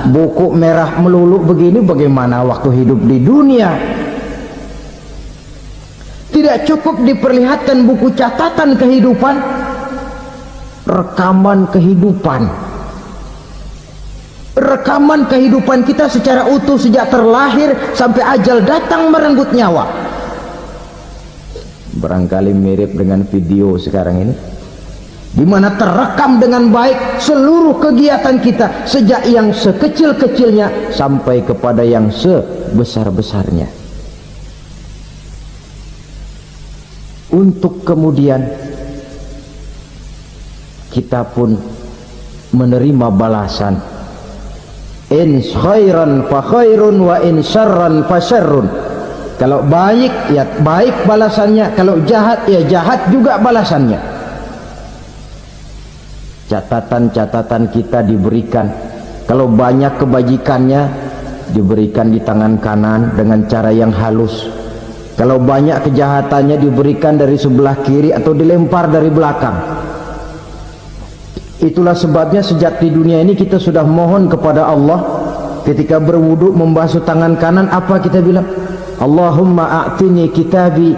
Buku merah melulu begini, bagaimana waktu hidup di dunia? Tidak cukup diperlihatkan buku catatan kehidupan, rekaman kehidupan. Rekaman kehidupan kita secara utuh sejak terlahir sampai ajal datang merenggut nyawa. Barangkali mirip dengan video sekarang ini, di mana terekam dengan baik seluruh kegiatan kita sejak yang sekecil-kecilnya sampai kepada yang sebesar-besarnya. Untuk kemudian kita pun menerima balasan. In khairan fa khairun wa in syarran fa syarrun. Kalau baik ya baik balasannya, kalau jahat ya jahat juga balasannya. Catatan-catatan kita diberikan. Kalau banyak kebajikannya diberikan di tangan kanan dengan cara yang halus. Kalau banyak kejahatannya diberikan dari sebelah kiri atau dilempar dari belakang. Itulah sebabnya sejak di dunia ini kita sudah mohon kepada Allah, ketika berwudu membasuh tangan kanan, apa kita bilang? Allahumma a'tini kitabi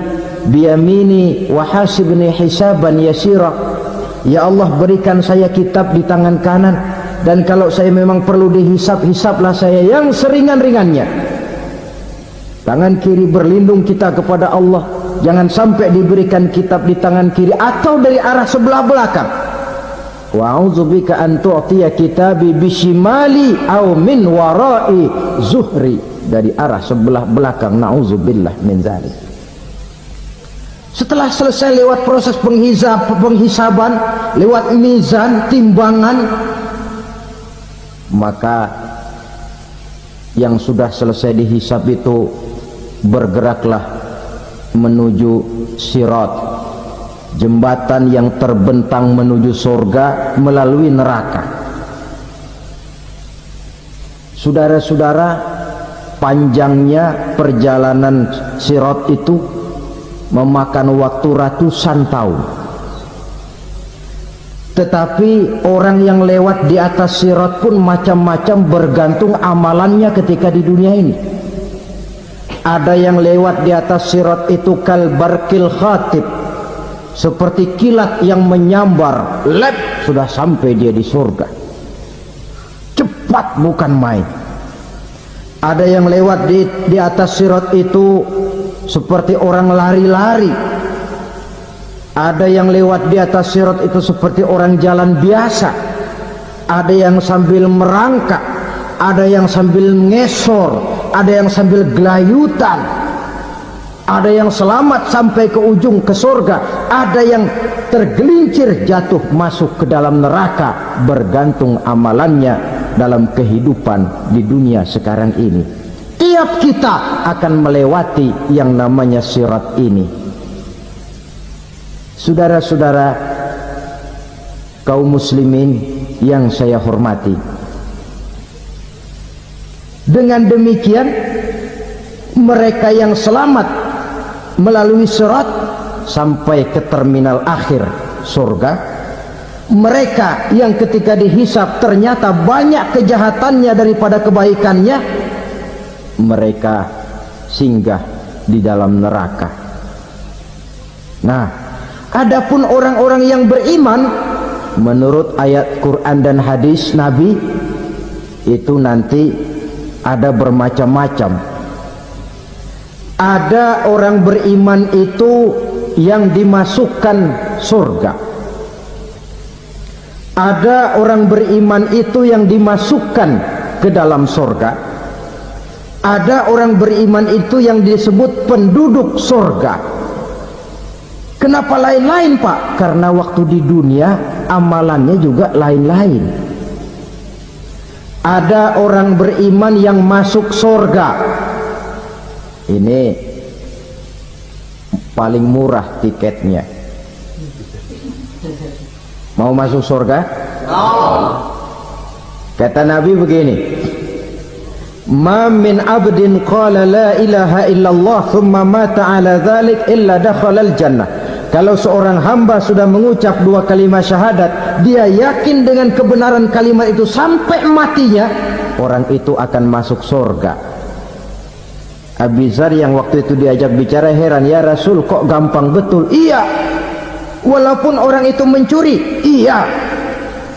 biyamini wa hasibni hisaban yasira. Ya Allah, berikan saya kitab di tangan kanan, dan kalau saya memang perlu dihisab, hisablah saya yang seringan-ringannya. Tangan kiri berlindung kita kepada Allah, jangan sampai diberikan kitab di tangan kiri atau dari arah sebelah belakang. Wa a'udzubika an tu'tiya kitabi bishimali aw min wara'i zuhri, dari arah sebelah belakang. Na'udzubillah min dzalik. Setelah selesai lewat proses penghisaban, lewat mizan, timbangan, maka yang sudah selesai dihisab itu bergeraklah menuju sirat, jembatan yang terbentang menuju surga melalui neraka. Saudara-saudara, panjangnya perjalanan sirat itu memakan waktu ratusan tahun. Tetapi orang yang lewat di atas sirat pun macam-macam, bergantung amalannya ketika di dunia ini. Ada yang lewat di atas sirat itu kal barqil khatib, seperti kilat yang menyambar, lep, sudah sampai dia di surga. Cepat bukan main. Ada yang lewat di atas sirat itu seperti orang lari-lari. Ada yang lewat di atas sirat itu seperti orang jalan biasa. Ada yang sambil merangkak, ada yang sambil ngesor, ada yang sambil gelayutan, ada yang selamat sampai ke ujung ke surga, ada yang tergelincir jatuh masuk ke dalam neraka, bergantung amalannya dalam kehidupan di dunia sekarang ini. Tiap kita akan melewati yang namanya sirat ini. Saudara-saudara kaum muslimin yang saya hormati, dengan demikian mereka yang selamat melalui sirat sampai ke terminal akhir surga, mereka yang ketika dihisab ternyata banyak kejahatannya daripada kebaikannya, mereka singgah di dalam neraka. Nah, adapun orang-orang yang beriman menurut ayat Quran dan hadis Nabi itu nanti ada bermacam-macam. Ada orang beriman itu yang dimasukkan surga. Ada orang beriman itu yang dimasukkan ke dalam surga. Ada orang beriman itu yang disebut penduduk surga. Kenapa lain-lain, Pak? Karena waktu di dunia amalannya juga lain-lain. Ada orang beriman yang masuk surga. Ini paling murah tiketnya. Mau masuk surga? Kata Nabi begini, ma min abdin qala la ilaha illallah thumma mata ala dhalik illa dakhalal jannah. Kalau seorang hamba sudah mengucap dua kalimat syahadat, dia yakin dengan kebenaran kalimat itu sampai matinya, orang itu akan masuk surga. Abi Dzar yang waktu itu diajak bicara heran, ya Rasul kok gampang betul? Iya, walaupun orang itu mencuri, iya,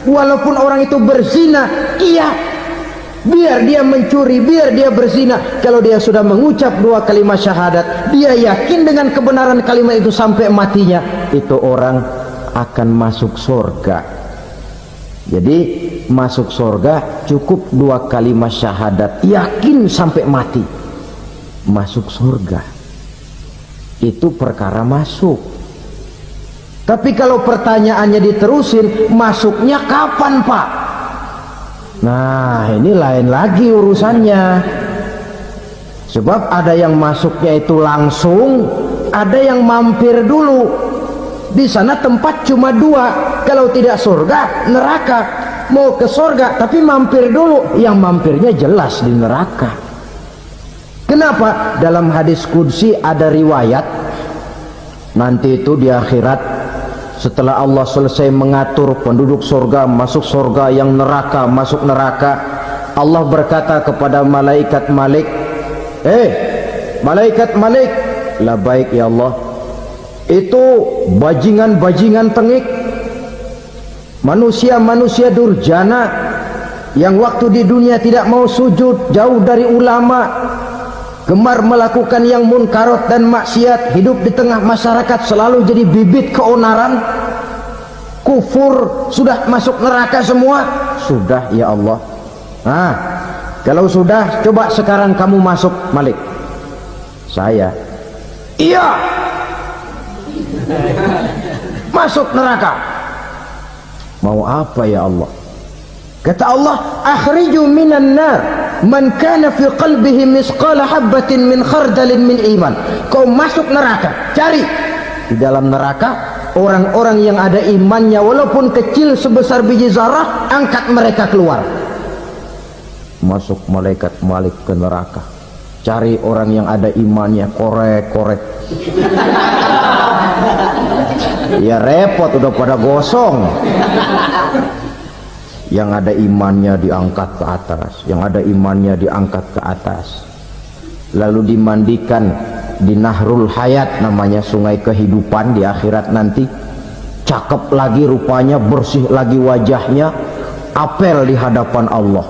walaupun orang itu berzina, iya, biar dia mencuri, biar dia berzina, kalau dia sudah mengucap dua kalimat syahadat, dia yakin dengan kebenaran kalimat itu sampai matinya, itu orang akan masuk surga. Jadi masuk surga cukup dua kalimat syahadat, yakin sampai mati, masuk surga. Itu perkara masuk. Tapi kalau pertanyaannya diterusin, masuknya kapan, Pak? Nah, ini lain lagi urusannya. Sebab ada yang masuknya itu langsung, ada yang mampir dulu. Di sana tempat cuma dua, kalau tidak surga, neraka. Mau ke surga tapi mampir dulu, yang mampirnya jelas di neraka. Kenapa? Dalam hadis qudsi ada riwayat, nanti itu di akhirat setelah Allah selesai mengatur penduduk surga masuk surga, yang neraka masuk neraka, Allah berkata kepada malaikat Malik, malaikat Malik, labaik ya Allah, itu bajingan-bajingan tengik, manusia-manusia durjana yang waktu di dunia tidak mau sujud, jauh dari ulama, gemar melakukan yang munkarat dan maksiat, hidup di tengah masyarakat selalu jadi bibit keonaran, kufur, sudah masuk neraka semua. Sudah ya Allah. Nah, kalau sudah, coba sekarang kamu masuk, Malik. Saya, iya, masuk neraka. Mau apa ya Allah? Kata Allah, akhriju minan nar man kana fi qalbihi misqala habatin min khardalin min iman. Kau masuk neraka, cari di dalam neraka orang-orang yang ada imannya walaupun kecil sebesar biji zarah, angkat mereka keluar. Masuk malaikat Malik ke neraka, cari orang yang ada imannya, korek-korek. Ya repot, udah pada gosong. Yang ada imannya diangkat ke atas, yang ada imannya diangkat ke atas, lalu dimandikan di Nahrul Hayat, namanya sungai kehidupan di akhirat nanti. Cakep lagi rupanya, bersih lagi wajahnya, apel di hadapan Allah.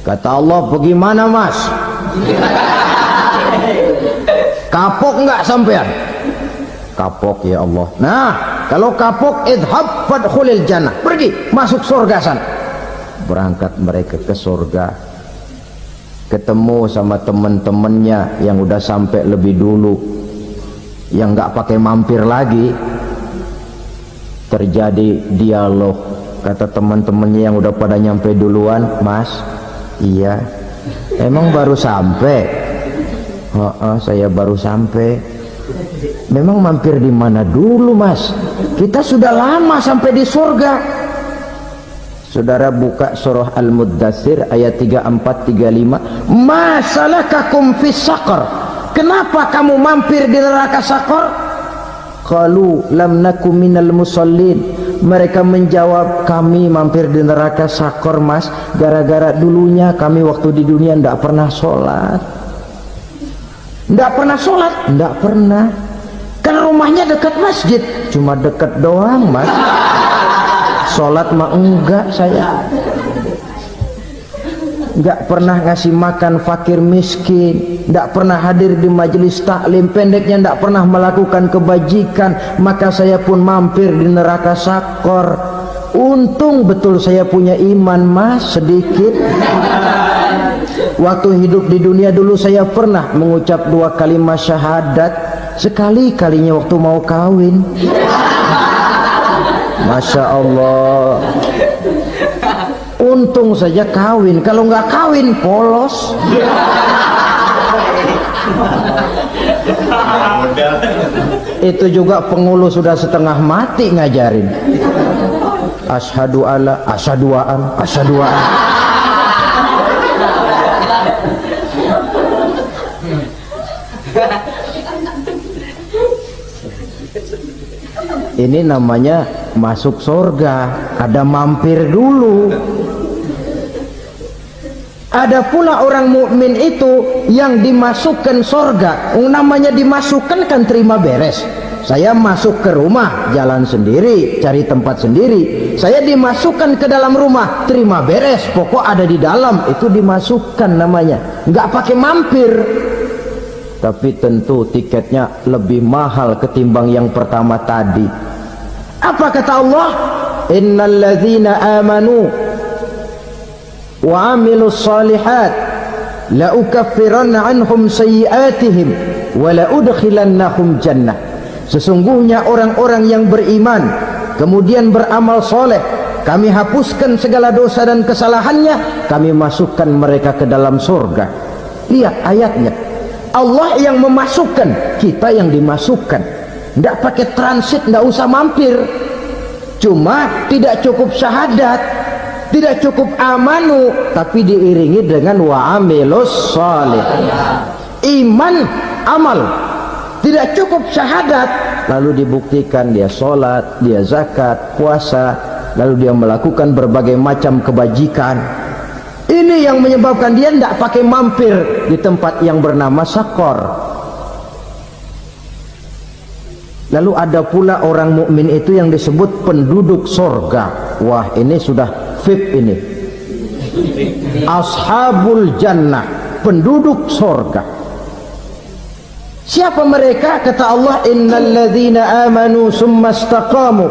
Kata Allah, bagaimana mas? Kapok nggak sampean? Kapok ya Allah. Nah, kalau kapok, idhab fadkhulil jannah, pergi masuk surga sana. Berangkat mereka ke surga, ketemu sama teman-temannya yang udah sampai lebih dulu, yang nggak pakai mampir lagi. Terjadi dialog kata teman-temannya yang udah pada nyampe duluan. Mas, iya, emang baru sampai? Saya baru sampai. Memang mampir di mana dulu, Mas? Kita sudah lama sampai di surga. Saudara buka surah Al-Muddatsir ayat 34-35. Masalakakum fis saqar? Kenapa kamu mampir di neraka Saqar? Qalu lam nakum minal musallin. Mereka menjawab, kami mampir di neraka Saqar, Mas, gara-gara dulunya kami waktu di dunia tidak pernah sholat. Tidak pernah sholat? Tidak pernah. Kan rumahnya dekat masjid. Cuma dekat doang, Mas. Sholat mah enggak saya. Enggak pernah ngasih makan fakir miskin, enggak pernah hadir di majelis taklim, pendeknya enggak pernah melakukan kebajikan, maka saya pun mampir di neraka Saqar. Untung betul saya punya iman, Mas, sedikit. Waktu hidup di dunia dulu saya pernah mengucap 2 kalimat syahadat, sekali-kalinya waktu mau kawin. Masya Allah. Untung saja kawin, kalau nggak kawin polos. Itu juga pengulu sudah setengah mati ngajarin. Asyhadu alla, asyaduaan, asyaduaan. Ini namanya masuk surga, ada mampir dulu. Ada pula orang mukmin itu yang dimasukkan surga. Namanya dimasukkan kan terima beres. Saya masuk ke rumah, jalan sendiri, cari tempat sendiri. Saya dimasukkan ke dalam rumah, terima beres, pokok ada di dalam, itu dimasukkan namanya. Nggak pakai mampir. Tapi tentu tiketnya lebih mahal ketimbang yang pertama tadi. Apa kata Allah? Innal ladzina amanu wa amilus salihat la ukaffiranna anhum sayyi'atihim wa la udkhilannahum jannah. Sesungguhnya orang-orang yang beriman kemudian beramal soleh, kami hapuskan segala dosa dan kesalahannya, kami masukkan mereka ke dalam surga. Lihat ayatnya, Allah yang memasukkan, kita yang dimasukkan. Tidak pakai transit, tidak usah mampir. Cuma tidak cukup syahadat, tidak cukup amanu, tapi diiringi dengan wa'amilus salih. Iman, amal. Tidak cukup syahadat, lalu dibuktikan dia sholat, dia zakat, puasa, lalu dia melakukan berbagai macam kebajikan. Ini yang menyebabkan dia tidak pakai mampir di tempat yang bernama Saqar. Lalu ada pula orang mukmin itu yang disebut penduduk sorga. Wah, ini sudah VIP ini. Ashabul jannah, penduduk sorga. Siapa mereka? Kata Allah, innal ladzina amanu summa istaqamu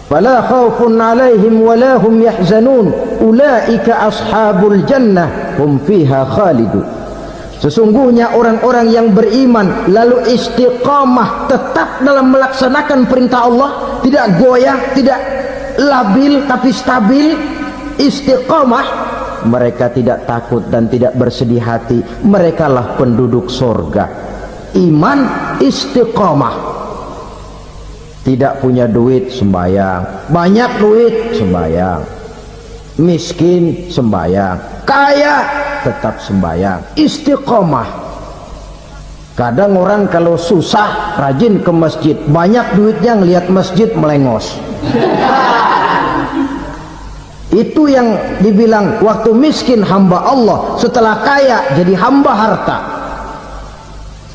fala khaufun alaihim wala hum yahzanun ulaika ashabul jannah hum fiha khalidun. Sesungguhnya orang-orang yang beriman lalu istiqamah, tetap dalam melaksanakan perintah Allah, tidak goyah, tidak labil tapi stabil, istiqamah, mereka tidak takut dan tidak bersedih hati, merekalah penduduk surga. Iman, istiqamah. Tidak punya duit, sembahyang. Banyak duit, sembahyang. Miskin, sembahyang. Kaya, tetap sembahyang. Istiqomah. Kadang orang kalau susah rajin ke masjid, banyak duitnya ngelihat masjid melengos. Itu yang dibilang waktu miskin hamba Allah, setelah kaya jadi hamba harta.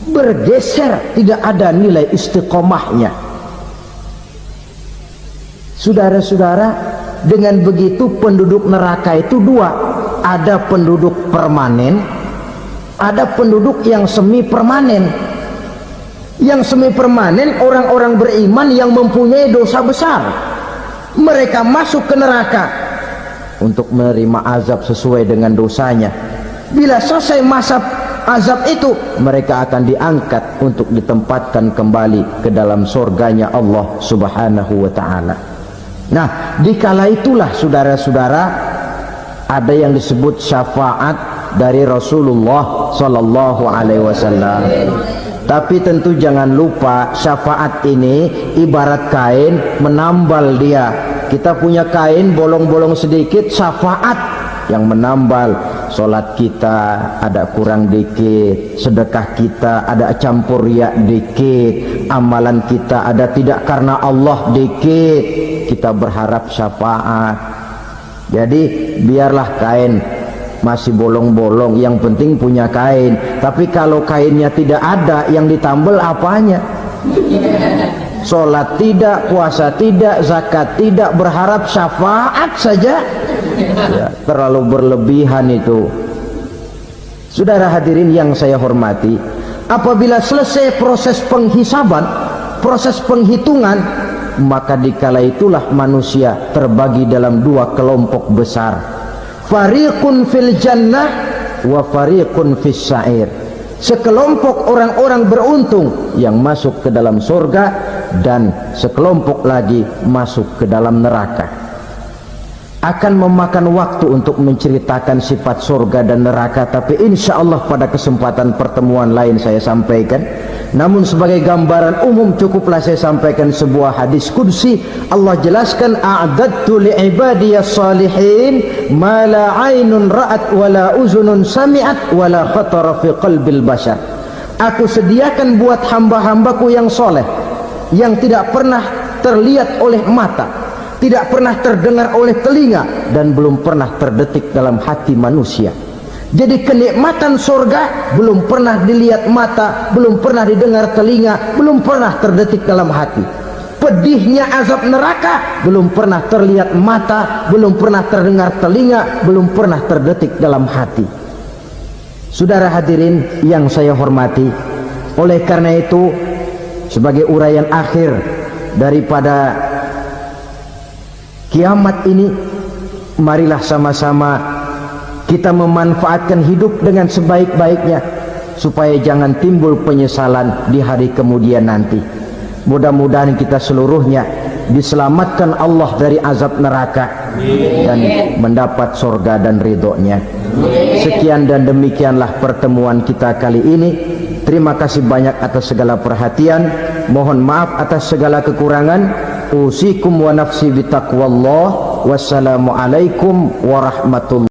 Bergeser, tidak ada nilai istiqomahnya. Saudara-saudara, dengan begitu penduduk neraka itu dua. Ada penduduk permanen, ada penduduk yang semi permanen. Yang semi permanen orang-orang beriman yang mempunyai dosa besar. Mereka masuk ke neraka untuk menerima azab sesuai dengan dosanya. Bila selesai masa azab itu, mereka akan diangkat untuk ditempatkan kembali ke dalam surganya Allah Subhanahu wa ta'ala. Nah, dikala itulah saudara-saudara ada yang disebut syafaat dari Rasulullah Sallallahu Alaihi Wasallam. Tapi tentu jangan lupa syafaat ini ibarat kain menambal dia. Kita punya kain bolong-bolong sedikit, syafaat yang menambal. Solat kita ada kurang dikit, sedekah kita ada campur riak dikit, amalan kita ada tidak karena Allah dikit, kita berharap syafaat. Jadi biarlah kain masih bolong-bolong, yang penting punya kain. Tapi kalau kainnya tidak ada, yang ditambal apanya? Solat tidak, puasa tidak, zakat tidak, berharap syafaat saja, ya, terlalu berlebihan itu. Saudara hadirin yang saya hormati, apabila selesai proses penghisaban, proses penghitungan, maka dikala itulah manusia terbagi dalam dua kelompok besar, fariqun fil jannah wa fariqun fis sa'ir. Sekelompok orang-orang beruntung yang masuk ke dalam surga, dan sekelompok lagi masuk ke dalam neraka. Akan memakan waktu untuk menceritakan sifat surga dan neraka, tapi insya Allah pada kesempatan pertemuan lain saya sampaikan. Namun sebagai gambaran umum cukuplah saya sampaikan sebuah hadis qudsi. Allah jelaskan, a'dadtu li'ibadiyas salihin ma la aynun ra'at wa la uzunun sami'at wa la khatara fi qalbil bashar. Aku sediakan buat hamba-hambaku yang soleh, yang tidak pernah terlihat oleh mata, tidak pernah terdengar oleh telinga, dan belum pernah terdetik dalam hati manusia. Jadi kenikmatan surga belum pernah dilihat mata, belum pernah didengar telinga, belum pernah terdetik dalam hati. Pedihnya azab neraka belum pernah terlihat mata, belum pernah terdengar telinga, belum pernah terdetik dalam hati. Saudara hadirin yang saya hormati, oleh karena itu sebagai uraian akhir daripada kiamat ini, marilah sama-sama kita memanfaatkan hidup dengan sebaik-baiknya supaya jangan timbul penyesalan di hari kemudian nanti. Mudah-mudahan kita seluruhnya diselamatkan Allah dari azab neraka dan mendapat surga dan ridhonya. Sekian dan demikianlah pertemuan kita kali ini. Terima kasih banyak atas segala perhatian. Mohon maaf atas segala kekurangan. Usikum wa nafsi bitaqwallah. Wassalamualaikum warahmatullahi